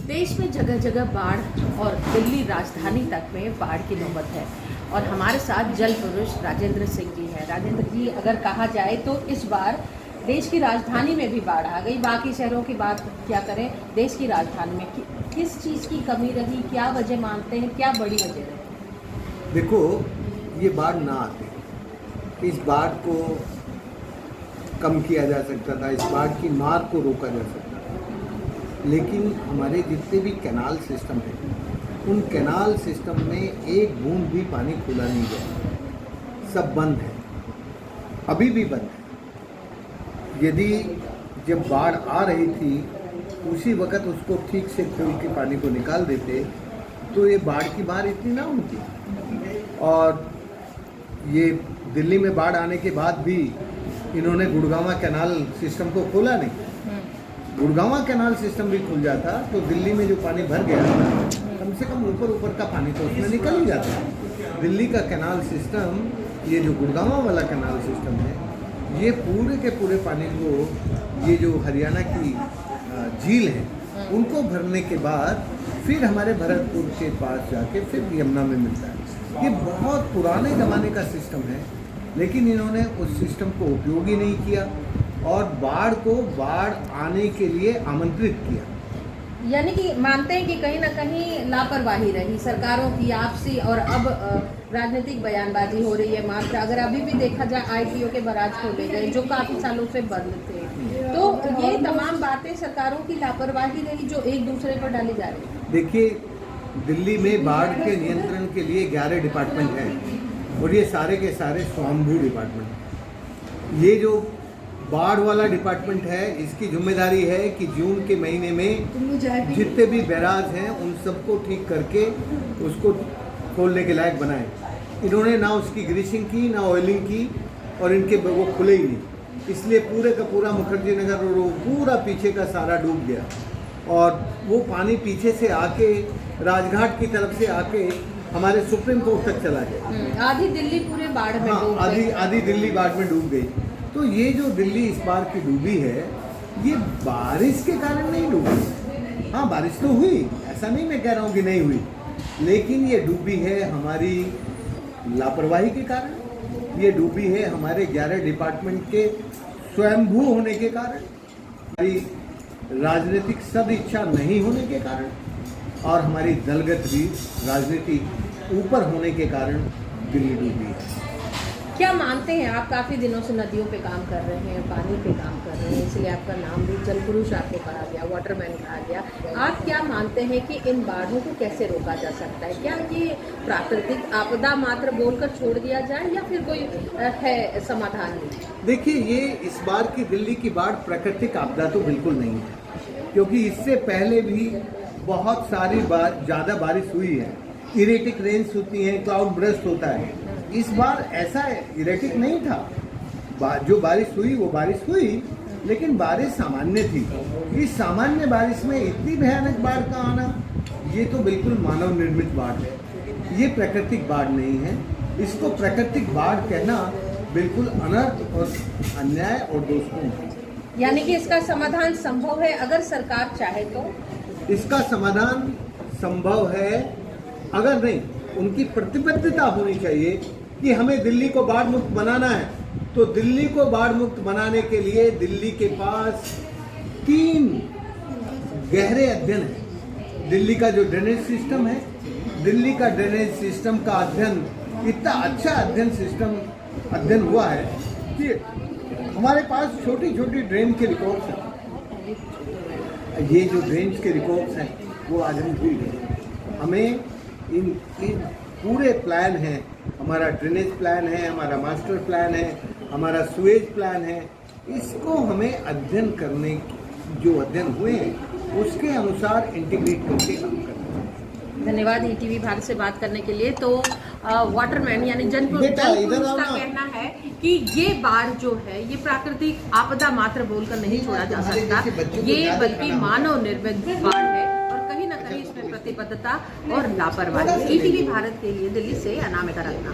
देश में जगह जगह बाढ़ और दिल्ली राजधानी तक में बाढ़ की नौबत है और हमारे साथ जल पुरुष राजेंद्र सिंह जी हैं। राजेंद्र जी, अगर कहा जाए तो इस बार देश की राजधानी में भी बाढ़ आ गई। बाकी शहरों की बात क्या करें, देश की राजधानी में किस चीज़ की कमी रही, क्या वजह मानते हैं, क्या बड़ी वजह रही? देखो, ये बाढ़ ना आती, इस बाढ़ को कम किया जा सकता था, इस बाढ़ की मार को रोका जा सकता था। लेकिन हमारे जितने भी कैनाल सिस्टम हैं, उन कैनाल सिस्टम में एक बूंद भी पानी खुला नहीं गया, सब बंद है, अभी भी बंद है। यदि जब बाढ़ आ रही थी उसी वक्त उसको ठीक से खोल के पानी को निकाल देते तो ये बाढ़ की मार इतनी ना होती। और ये दिल्ली में बाढ़ आने के बाद भी इन्होंने गुड़गांव कैनाल सिस्टम को खोला नहीं। गुड़गांव कैनाल सिस्टम भी खुल जाता तो दिल्ली में जो पानी भर गया कम से कम ऊपर का पानी तो उसमें निकल ही जाता। दिल्ली का कैनाल सिस्टम, ये जो गुड़गांव वाला कैनाल सिस्टम है, ये पूरे के पूरे पानी को, ये जो हरियाणा की झील है उनको भरने के बाद फिर हमारे भरतपुर के पास जाके फिर यमुना में मिलता है। ये बहुत पुराने ज़माने का सिस्टम है, लेकिन इन्होंने उस सिस्टम को उपयोग ही नहीं किया और बाढ़ आने के लिए आमंत्रित किया। यानी कि मानते हैं कि कहीं ना कहीं लापरवाही रही सरकारों की आपसी, और अब राजनीतिक बयानबाजी हो रही है मात्र। अगर अभी भी देखा जाए आईटीओ के बराज खोले गए जो काफ़ी सालों से बंद थे, तो ये तमाम बातें सरकारों की लापरवाही रही जो एक दूसरे पर डाली जा रही है। देखिए, दिल्ली में बाढ़ के नियंत्रण के लिए 11 डिपार्टमेंट हैं और ये सारे के सारे स्वयंभू डिपार्टमेंट। ये जो बाढ़ वाला डिपार्टमेंट है, इसकी जिम्मेदारी है कि जून के महीने में जितने भी बैराज हैं उन सबको ठीक करके उसको खोलने के लायक बनाए। इन्होंने ना उसकी ग्रीसिंग की, ना ऑयलिंग की, और इनके वो खुले ही नहीं, इसलिए पूरे का पूरा मुखर्जी नगर और पूरा पीछे का सारा डूब गया। और वो पानी पीछे से आके राजघाट की तरफ से आके हमारे सुप्रीम कोर्ट तक चला गया। आधी दिल्ली पूरे बाढ़ में डूब गई। आधी दिल्ली बाढ़ में डूब गई। तो ये जो दिल्ली इस बार की डूबी है, ये बारिश के कारण नहीं डूबी। हाँ, बारिश तो हुई, ऐसा नहीं मैं कह रहा हूँ कि नहीं हुई, लेकिन ये डूबी है हमारी लापरवाही के कारण, ये डूबी है हमारे 11 डिपार्टमेंट के स्वयंभू होने के कारण, हमारी राजनीतिक सदिच्छा नहीं होने के कारण, और हमारी दलगत भी राजनीति ऊपर होने के कारण दिल्ली डूबी है। क्या मानते हैं आप? काफ़ी दिनों से नदियों पे काम कर रहे हैं, पानी पे काम कर रहे हैं, इसलिए आपका नाम भी जल पुरुष आपको कहा गया, वाटरमैन कहा गया। आप क्या मानते हैं कि इन बाढ़ों को कैसे रोका जा सकता है? क्या ये प्राकृतिक आपदा मात्र बोलकर छोड़ दिया जाए या फिर कोई है समाधान? देखिए, ये इस बार की दिल्ली की बाढ़ प्राकृतिक आपदा तो बिल्कुल नहीं है, क्योंकि इससे पहले भी बहुत सारी बार ज़्यादा बारिश हुई है, इरेटिक रेन्स होती हैं, क्लाउड बर्स्ट होता है। इस बार ऐसा इरेटिक नहीं था, जो बारिश हुई वो बारिश हुई, लेकिन बारिश सामान्य थी। इस सामान्य बारिश में इतनी भयानक बाढ़ का आना, ये तो बिल्कुल मानव निर्मित बाढ़ है, ये प्राकृतिक बाढ़ नहीं है। इसको प्राकृतिक बाढ़ कहना बिल्कुल अनर्थ और अन्याय और दोषपूर्ण है। यानी कि इसका समाधान संभव है अगर सरकार चाहे तो? इसका समाधान संभव है, अगर नहीं उनकी प्रतिबद्धता होनी चाहिए कि हमें दिल्ली को बाढ़ मुक्त बनाना है। तो दिल्ली को बाढ़ मुक्त बनाने के लिए दिल्ली के पास 3 गहरे अध्ययन है। दिल्ली का जो ड्रेनेज सिस्टम है, दिल्ली का ड्रेनेज सिस्टम का अध्ययन, इतना अच्छा अध्ययन हुआ है कि हमारे पास छोटी छोटी ड्रेन के रिकॉर्ड्स हैं। ये जो ड्रेन के रिकॉर्ड्स हैं वो आज हम भूल गए। हमें इन पूरे प्लान हैं, हमारा ड्रेनेज प्लान है, हमारा मास्टर प्लान है, हमारा सुएज प्लान है, इसको हमें अध्ययन करने, जो अध्ययन हुए हैं उसके अनुसार इंटीग्रेट करके काम करना है। धन्यवाद ईटीवी भारत से बात करने के लिए। तो वाटरमैन यानी जल पुरुष का कहना है कि ये बाढ़ जो है ये प्राकृतिक आपदा मात्र बोलकर नहीं छोड़ा जा सकता, ये बल्कि मानव निर्मित बाढ़ है और कहीं ना कहीं इसमें प्रतिबद्धता और लापरवाही। ईटीवी भारत के लिए दिल्ली से अनामिका रत्ना।